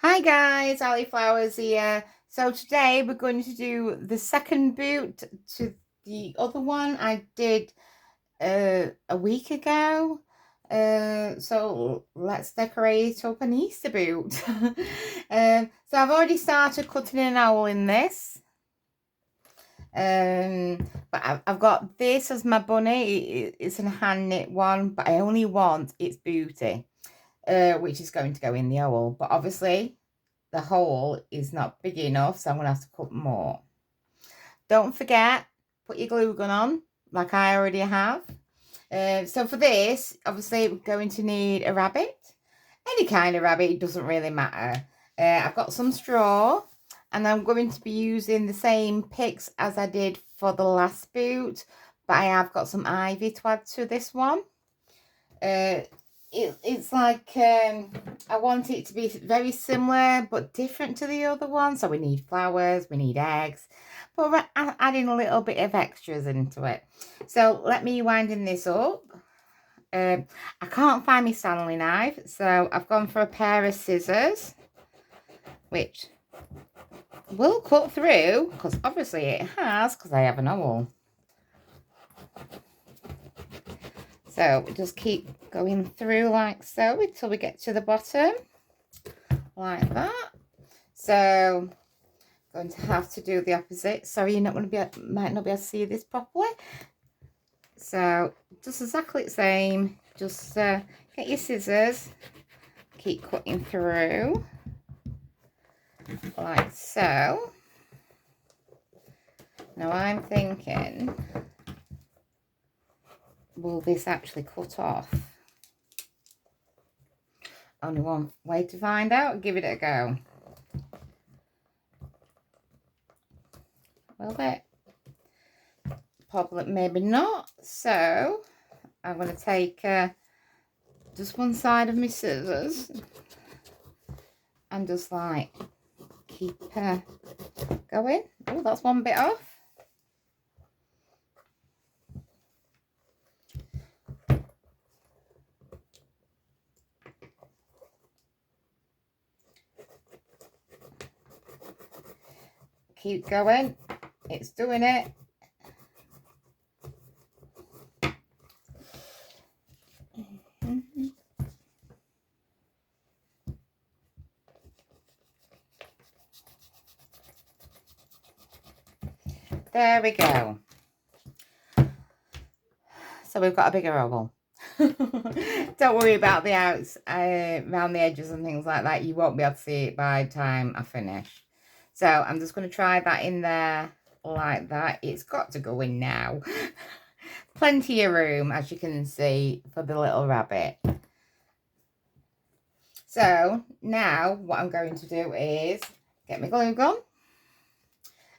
Hi guys, Ali Flowers here. So today we're going to do the second boot to the other one I did a week ago. So let's decorate up an Easter boot. So I've already started cutting an owl in this. But I've got this as my bunny. It's a hand knit one, but I only want its booty, which is going to go in the owl. But obviously the hole is not big enough, so I'm going to have to cut more. Don't forget, put your glue gun on, like I already have. So for this, obviously, we're going to need a rabbit. Any kind of rabbit, it doesn't really matter. I've got some straw, and I'm going to be using the same picks as I did for the last boot, but I have got some ivy to add to this one. It's like I want it to be very similar but different to the other one. So we need flowers, we need eggs, but we're adding a little bit of extras into it. So let me winding this up. I can't find my Stanley knife, so I've gone for a pair of scissors, which will cut through, because obviously it has, because I have an owl. So we just keep going through like so until we get to the bottom, like that. So going to have to do the opposite. Sorry, you're not going to be, might not be able to see this properly. So just exactly the same. Just get your scissors, keep cutting through like so. Now I'm thinking, will this actually cut off? Only one way to find out. Give it a go. Will it? Probably, maybe not. So I'm going to take just one side of my scissors and just like keep going. Oh, that's one bit off. Keep going. It's doing it. There we go. So we've got a bigger oval. Don't worry about the outs around the edges and things like that. You won't be able to see it by the time I finish. So I'm just going to try that in there like that. It's got to go in now. Plenty of room, as you can see, for the little rabbit. So now what I'm going to do is get my glue gun.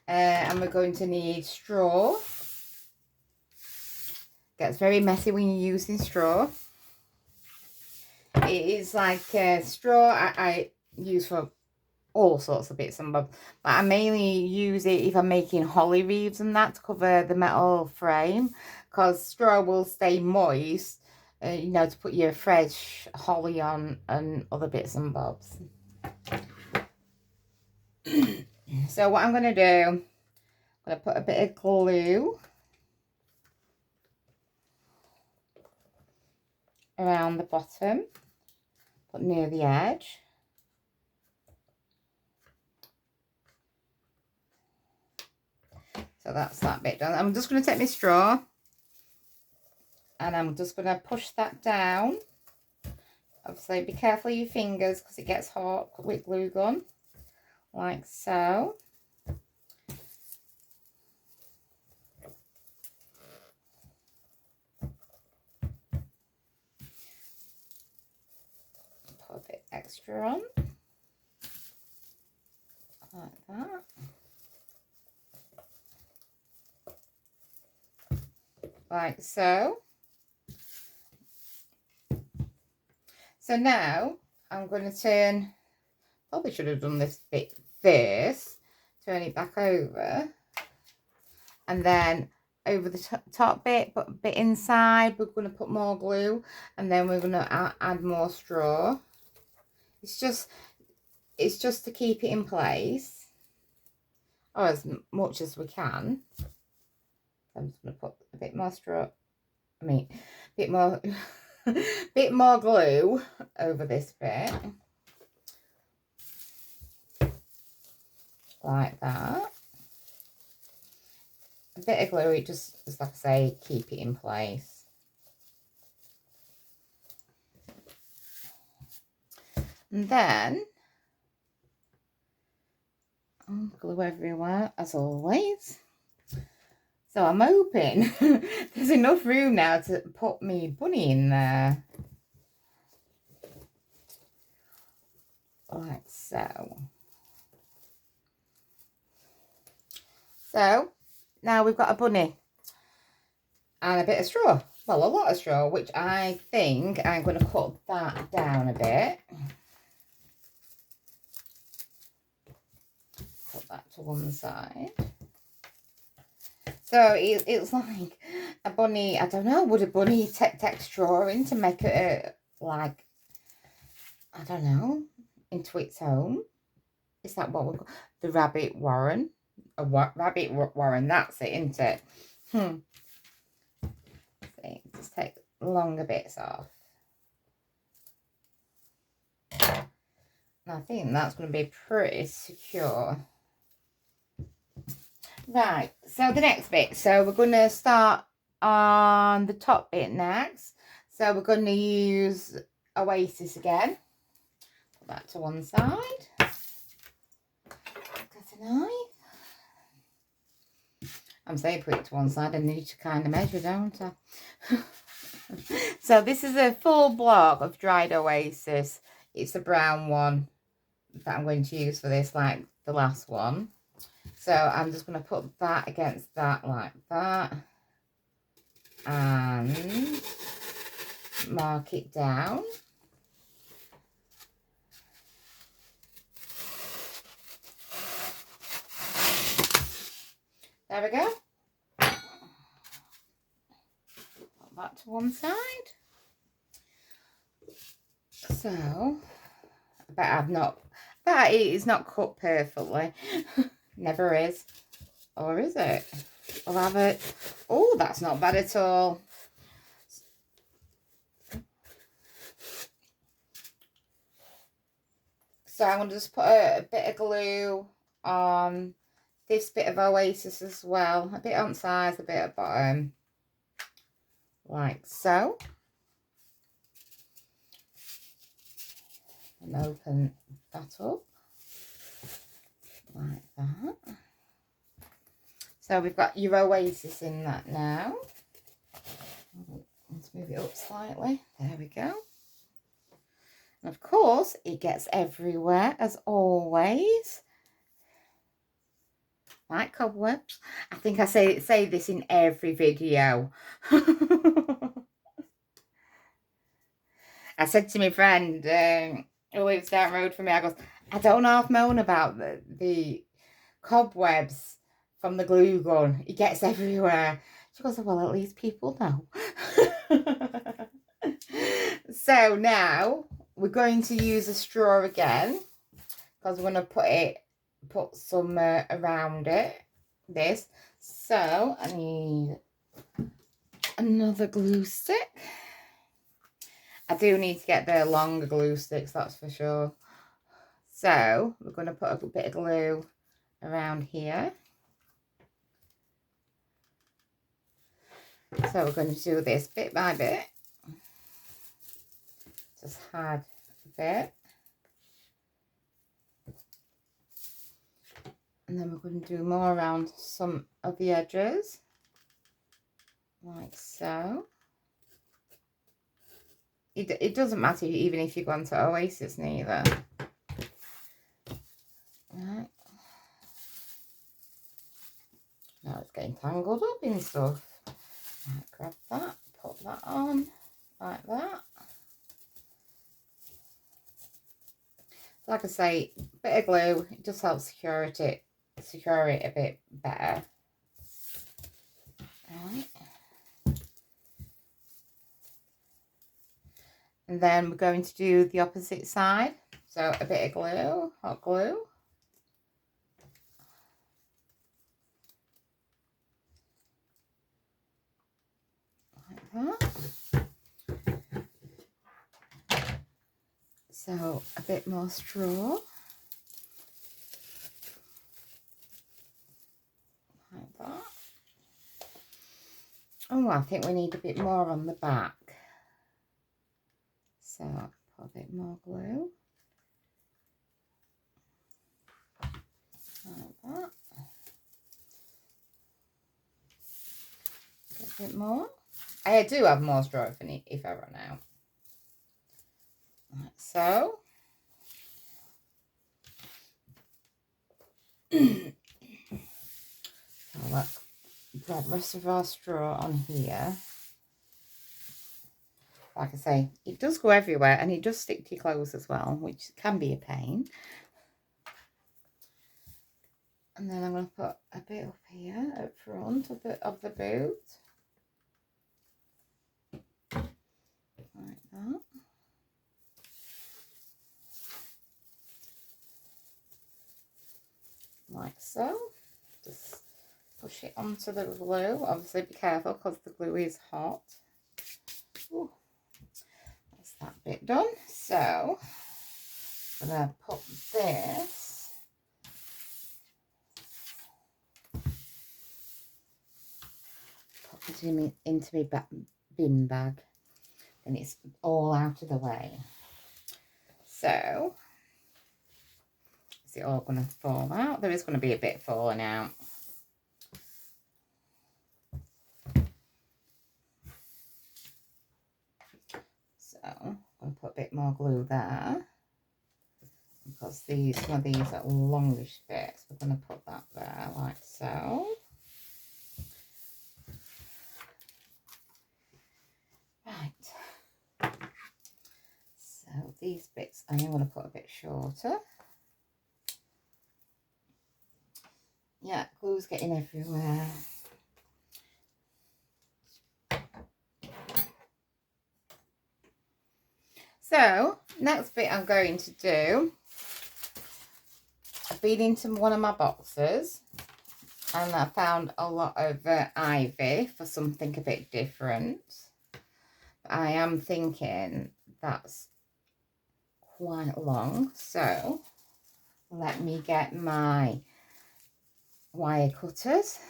And we're going to need straw. Gets very messy when you're using straw. It is like straw I use for all sorts of bits and bobs, but I mainly use it if I'm making holly wreaths and that to cover the metal frame, because straw will stay moist, you know, to put your fresh holly on and other bits and bobs. So what I'm going to do, I'm going to put a bit of glue around the bottom, put near the edge. So that's that bit done. I'm just going to take my straw and I'm just going to push that down. Obviously, be careful of your fingers because it gets hot with glue gun, like so. Put a bit extra on, like that. Like so. So now I'm going to turn, probably should have done this bit first, turn it back over, and then over the top bit, put a bit inside, we're going to put more glue, and then we're going to add more straw. It's just, it's just to keep it in place, or as much as we can. I'm just going to put a bit more a bit more, bit more glue over this bit. Like that. A bit of glue, it just like I say, keep it in place. And then, glue everywhere, as always. So I'm hoping there's enough room now to put me bunny in there. Like so. So, now we've got a bunny. And a bit of straw. Well, a lot of straw, which I think I'm going to cut that down a bit. Put that to one side. So it's like a bunny, I don't know, would a bunny take straw in to make it like, I don't know, into its home? Is that what we're called? The rabbit warren? Rabbit warren, that's it, isn't it? See, just take longer bits off. And I think that's going to be pretty secure. Right, so the next bit. So we're going to start on the top bit next. So we're going to use Oasis again. Put that to one side. Got a knife. I'm saying put it to one side. I need to kind of measure, don't I? So this is a full block of dried Oasis. It's the brown one that I'm going to use for this, like the last one. So I'm just going to put that against that like that and mark it down. There we go. Put that to one side. So, but it is not cut perfectly. Never is. Or is it? I'll have it. Oh, that's not bad at all. So I'm going to just put a bit of glue on this bit of Oasis as well. A bit on sides, a bit at bottom. Like so. And open that up. Like that. So we've got your Oasis in that now. Let's move it up slightly. There we go. And of course, it gets everywhere as always. Like cobwebs. I think I say this in every video. I said to my friend who lives down the road from me, I goes, I don't half moan about the cobwebs from the glue gun. It gets everywhere. She goes, well, at least people know. So now we're going to use a straw again because we're going to put some around it. This. So I need another glue stick. I do need to get the longer glue sticks, that's for sure. So we're going to put a bit of glue around here. So we're going to do this bit by bit. Just add a bit. And then we're going to do more around some of the edges. Like so. It doesn't matter even if you go onto Oasis neither. Right. Now it's getting tangled up in stuff. Right, grab that, put that on like that. Like I say, a bit of glue, it just helps secure it a bit better. Right. And then we're going to do the opposite side. So a bit of glue, hot glue. Like that. So a bit more straw. Like that. Oh, I think we need a bit more on the back. So put a bit more glue. Like that. A bit more. I do have more straw if I run out. Like so. So let's grab the rest of our straw on here. Like I say, it does go everywhere and it does stick to your clothes as well, which can be a pain. And then I'm going to put a bit up here at front of the boot. Like that. Like so. Just push it onto the glue. Obviously be careful because the glue is hot. Ooh. That's that bit done. So I'm going to put this into my bin bag, and it's all out of the way. So is it all going to fall out? There is going to be a bit falling out. So I'm going to put a bit more glue there, because some of these are longish bits. We're going to put that there like so. Right. So these bits I am going to put a bit shorter. Yeah, glue's getting everywhere. So, next bit I'm going to do, I've been into one of my boxes and I found a lot of ivy for something a bit different. I am thinking that's quite long, so let me get my wire cutters.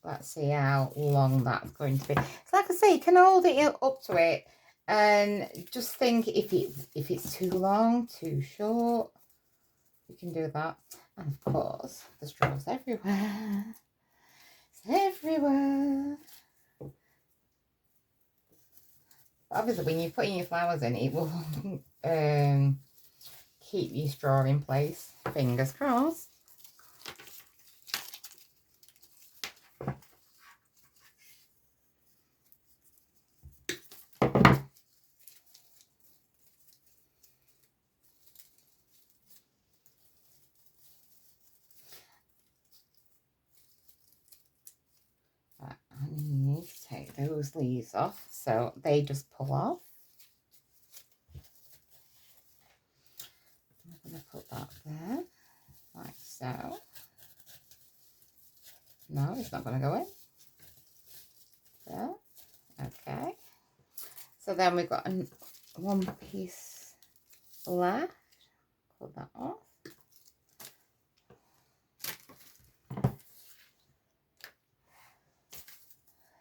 Let's see how long that's going to be. So like I say, you can hold it up to it and just think if it's too long, too short, you can do that. And of course, the straw's everywhere. It's everywhere. But obviously, when you're putting your flowers in, it will keep your straw in place. Fingers crossed. I need to take those leaves off so they just pull off. I'm going to put that there, like so. No, it's not going to go in. There. Okay. So then we've got one piece left. Pull that off.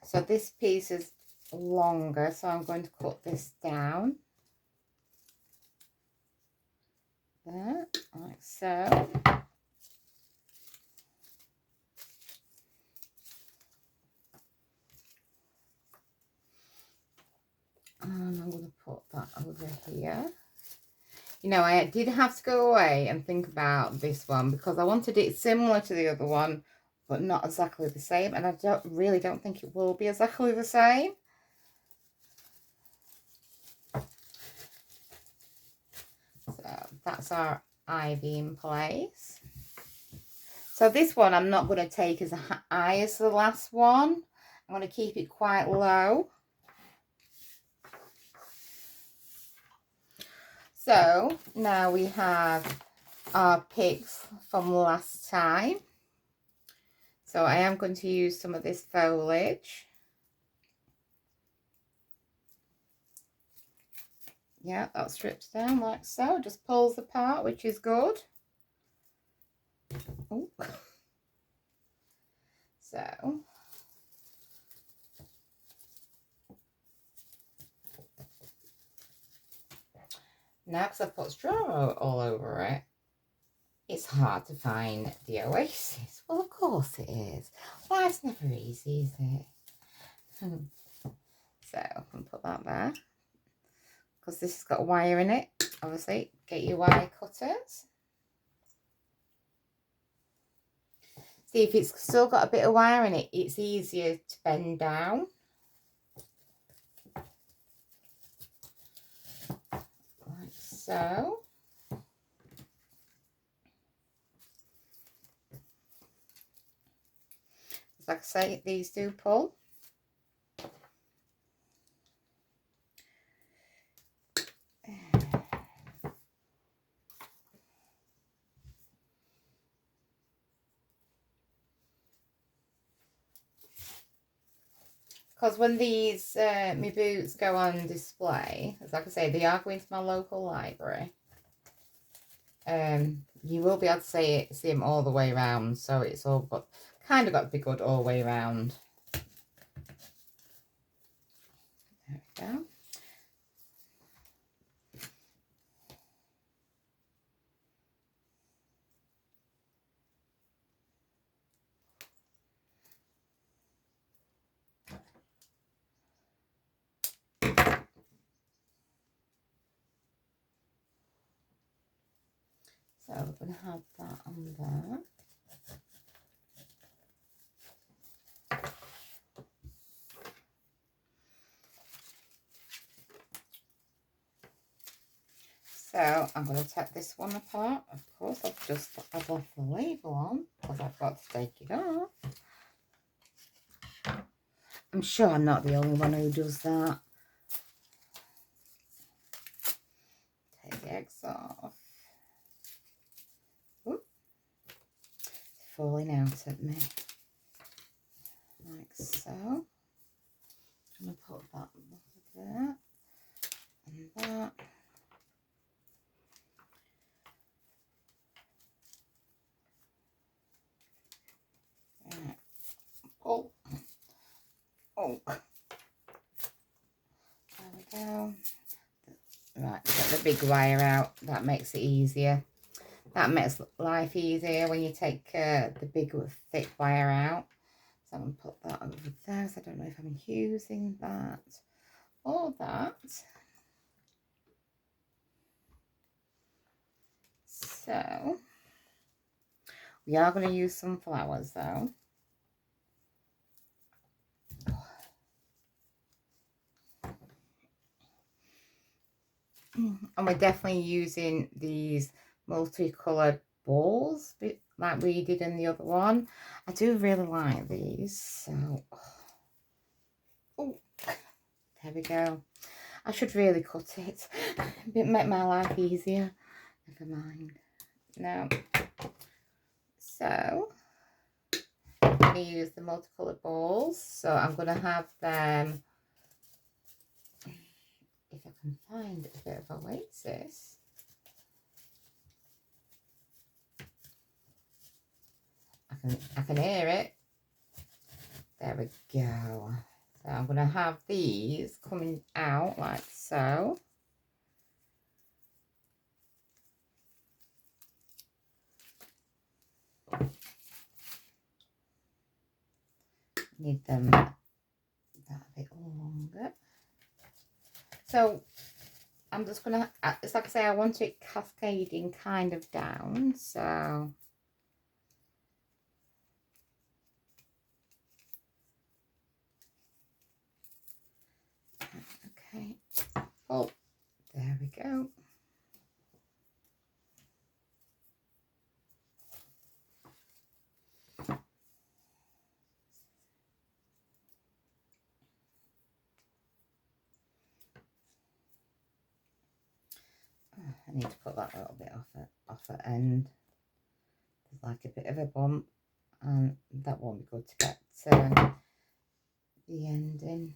So this piece is longer, so I'm going to cut this down. There, like so. And I'm going to put that over here. You know, I did have to go away and think about this one because I wanted it similar to the other one, but not exactly the same. And I really don't think it will be exactly the same. So that's our ivy in place. So this one I'm not going to take as high as the last one. I'm going to keep it quite low. So now we have our picks from last time. So I am going to use some of this foliage. Yeah, that strips down like so. Just pulls apart, which is good. Oh. So now, because I've put straw all over it, it's hard to find the Oasis. Well, of course it is. Life's never easy, is it? So I can put that there. Because this has got a wire in it. Obviously, get your wire cutters. See, if it's still got a bit of wire in it, it's easier to bend down. Like so. Like I say, these do pull. Because when these my boots go on display, as like I say, they are going to my local library. You will be able to see them all the way around, so it's all got kind of got to be good all the way around. There we go. So we're going to have that on there. So I'm going to take this one apart. Of course, I've left the label on because I've got to take it off. I'm sure I'm not the only one who does that. Take the eggs off. Ooh. It's falling out at me. Like so. I'm going to put that there. And that. Right. Oh. Oh. There we go. Right, get the big wire out. That makes it easier. That makes life easier when you take the big thick wire out. So I'm going to put that over there. So I don't know if I'm using that or that. So we are going to use some flowers though. And we're definitely using these multicolored balls like we did in the other one. I do really like these. So, oh, there we go. I should really cut it. It make my life easier. Never mind. No. So, I'm going to use the multicolored balls. So I'm going to have them. If I can find a bit of Oasis. I can hear it. There we go. So I'm going to have these coming out like so. Need them that a bit longer. So I'm just going to, it's like I say, I want it cascading kind of down. So okay. Oh, there we go. I need to put that little bit off at end. There's like a bit of a bump, and that won't be good to get the end in.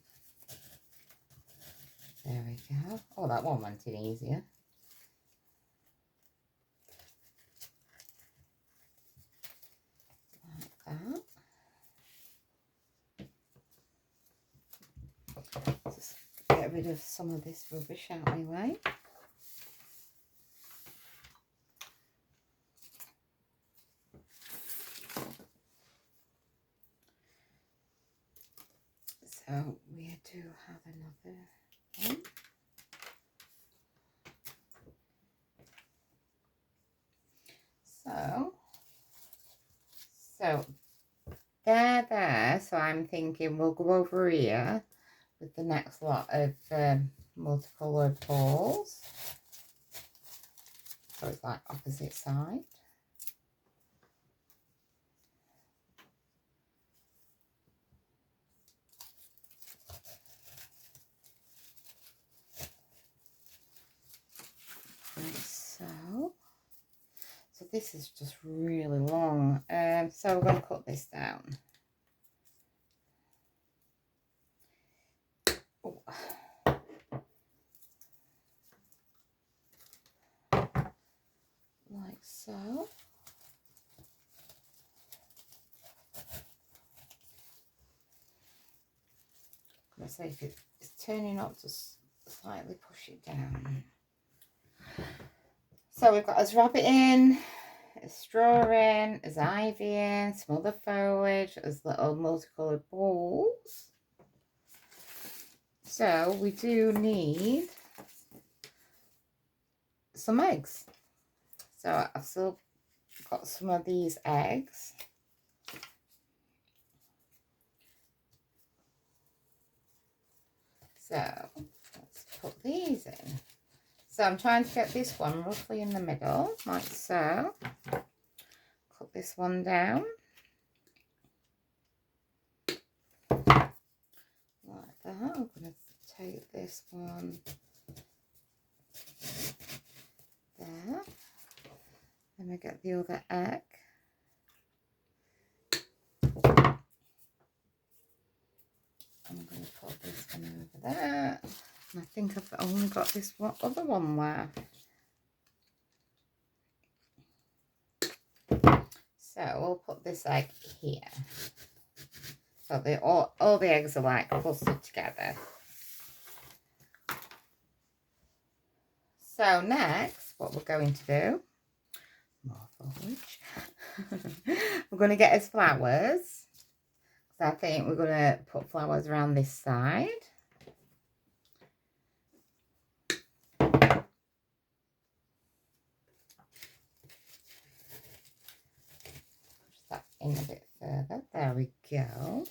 There we go. Oh, that one went in easier. Like that. Just get rid of some of this rubbish out of my way. So we do have another one. So there. So I'm thinking we'll go over here with the next lot of multicoloured balls. So it's like opposite side. So this is just really long. So we're going to cut this down. Oh. Like so. I'm going to say if it's turning up, just slightly push it down. So we've got a rabbit in, a straw in, there's ivy in, some other foliage, there's little multicoloured balls. So we do need some eggs. So I've still got some of these eggs. So let's put these in. So I'm trying to get this one roughly in the middle, like so. Cut this one down. Like that. I'm going to take this one there. Then we get the other egg. I'm going to put this one over there. And I think I've only got this other one left. So we'll put this egg here. So all the eggs are like clustered together. So next, what we're going to do, more foliage. We're going to get us flowers. So I think we're going to put flowers around this side. Push that in a bit further. There we go.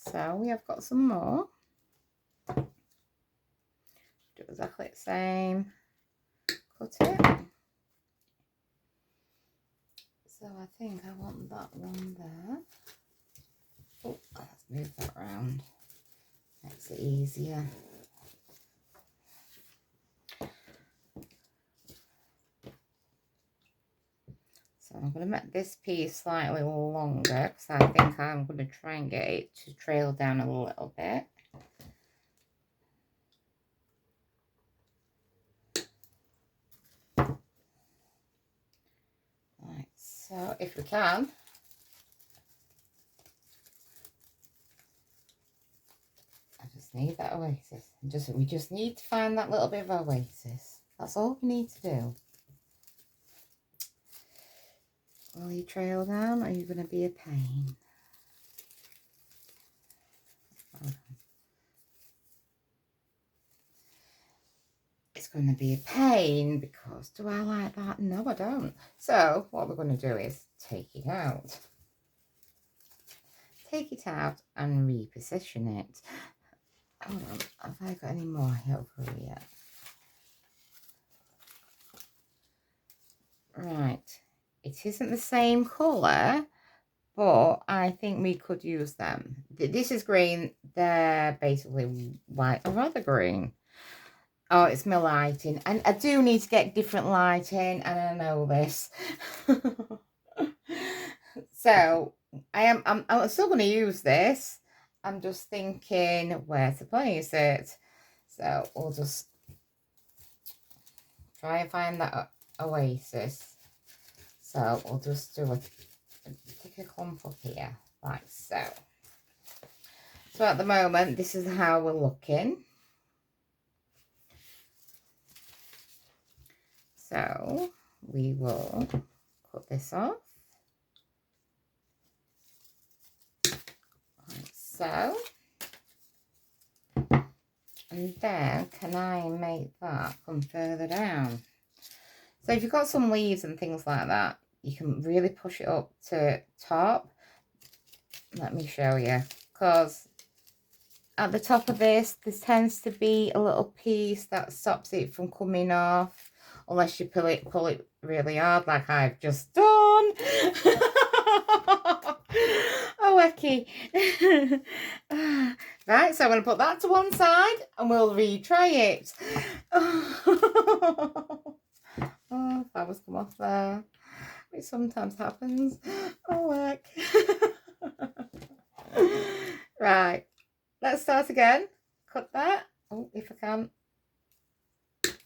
So we have got some more. Do exactly the same. Cut it. So I think I want that one there. Oh, let's move that around. Makes it easier. So I'm going to make this piece slightly longer because I think I'm going to try and get it to trail down a little bit. Right, so if we can, I just need that oasis. We just need to find that little bit of oasis. That's all we need to do. Will you trail down or are you going to be a pain? It's going to be a pain because do I like that? No, I don't. So what we're going to do is take it out. Take it out and reposition it. Hold on, have I got any more over here? It isn't the same colour, but I think we could use them. This is green. They're basically white or rather green. Oh, it's my lighting. And I do need to get different lighting, and I know this. So I'm still going to use this. I'm just thinking where to place it. So we'll just try and find that Oasis. So we'll just do take a clump up here, like so. So at the moment, this is how we're looking. So we will cut this off. Like so. And then can I make that come further down? So if you've got some leaves and things like that, you can really push it up to top. Let me show you. Because at the top of this, there tends to be a little piece that stops it from coming off. Unless you pull it really hard like I've just done. Oh, Ecky. Right, so I'm going to put that to one side and we'll retry it. Oh, flowers come off there. It sometimes happens. Oh, heck. Right, let's start again. Cut that. Oh, if I can.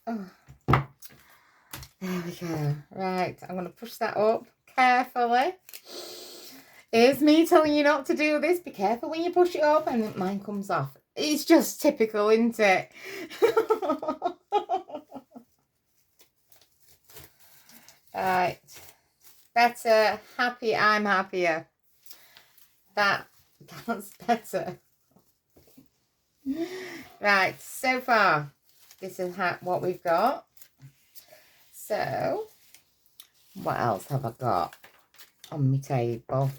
Oh. There we go. Right, I'm going to push that up carefully. Here's me telling you not to do this. Be careful when you push it up and mine comes off. It's just typical, isn't it? Right. Better. Happy. I'm happier. That's better. Right, so far, this is what we've got. So, what else have I got on my table?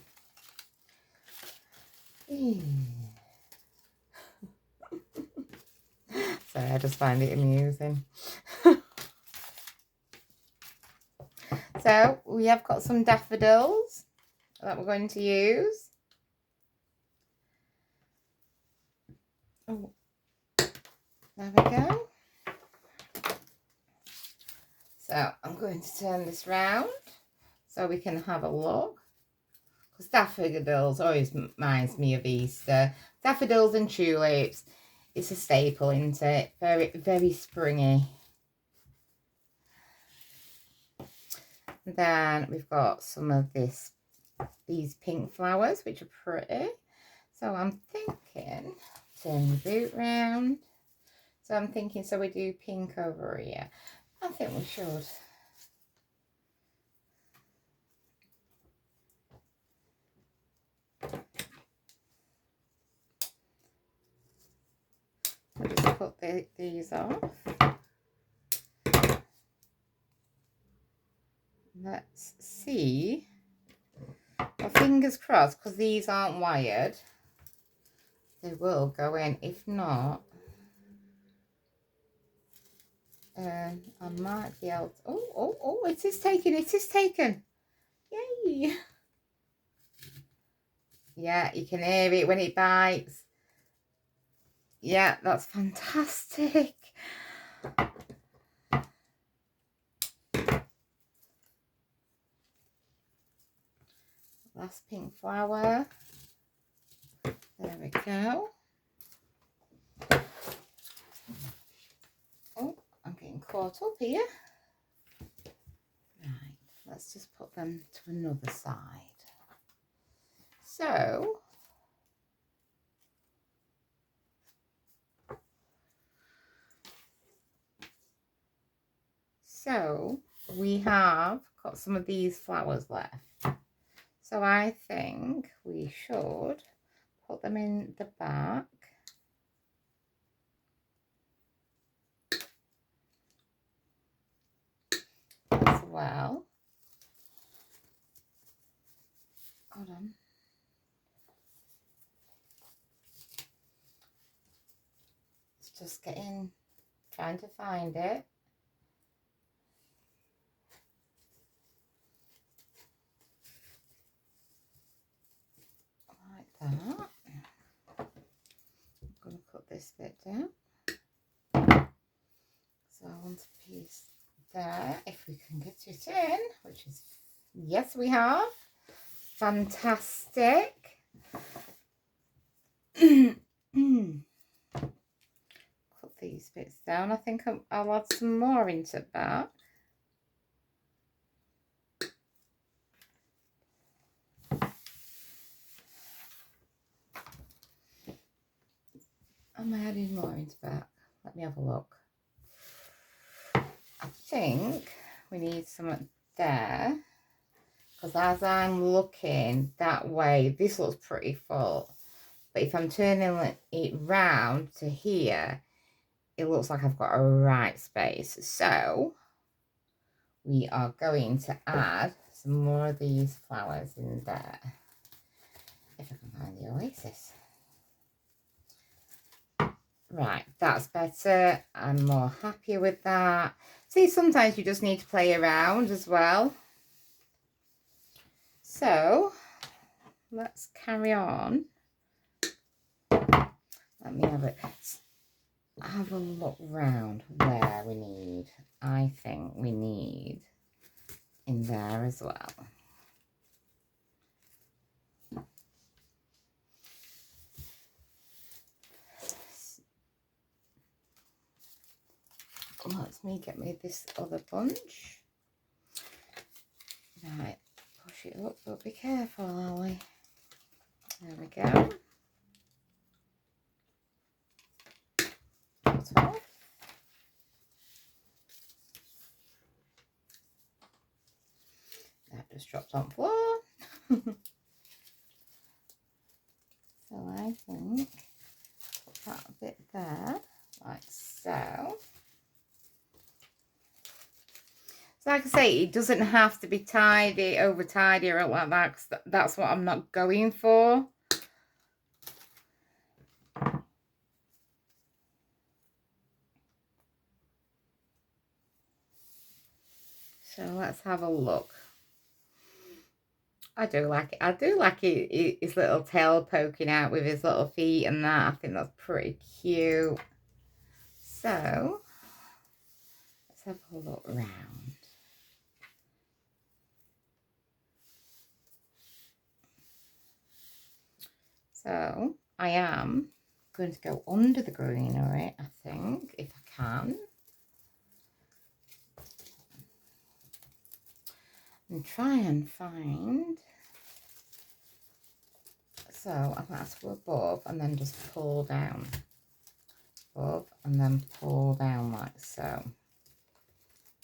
Sorry, I just find it amusing. So, we have got some daffodils that we're going to use. Oh, there we go. So, I'm going to turn this round so we can have a look. Because daffodils always reminds me of Easter. Daffodils and tulips. It's a staple, isn't it? Very, very springy. And then we've got some of these pink flowers, which are pretty. So I'm thinking, turn the boot round. So I'm thinking, so we do pink over here. I think we should. I'll just put these off. Let's see. Well, fingers crossed, because these aren't wired. They will go in. If not, I might be able to... Oh, it is taken. It is taken. Yay. Yeah, you can hear it when it bites. Yeah, that's fantastic. Last pink flower. There we go. Oh, I'm getting caught up here. Right, let's just put them to another side. So we have got some of these flowers left. So I think we should put them in the back. As well. Hold on. It's just trying to find it. that. I'm going to cut this bit down. So I want a piece there, if we can get it in, which is, yes, we have. Fantastic. Cut these bits down. I think I'll add some more into that. Am I adding more into that? Let me have a look. I think we need some there, because as I'm looking that way, this looks pretty full. But if I'm turning it round to here, it looks like I've got a right space. So we are going to add some more of these flowers in there. If I can find the Oasis. Right, that's better. I'm more happier with that. See, sometimes you just need to play around as well. So let's carry on. Let me have a look round where we need. I think we need in there as well. Let me get me this other bunch. Right, push it up, but be careful, Ali. There we go. That just dropped on the floor. So I think put that a bit there, like so. So like I say, it doesn't have to be tidy, over tidy or like that, because that's what I'm not going for. So let's have a look. I do like it. I do like his little tail poking out with his little feet and that. I think that's pretty cute. So let's have a look around. So I am going to go under the greenery, I think, if I can. And try and find. So I'm going to go above and then just pull down. Above and then pull down like so.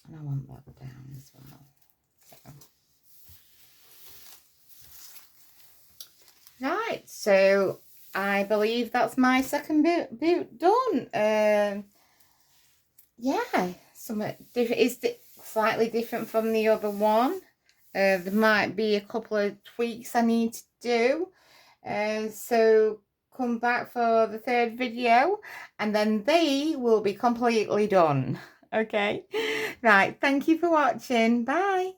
And I want that down as well. So. Right, so I believe that's my second boot done. Yeah, something different. It's slightly different from the other one. There might be a couple of tweaks I need to do. So come back for the third video and then they will be completely done. Okay, right, thank you for watching. Bye.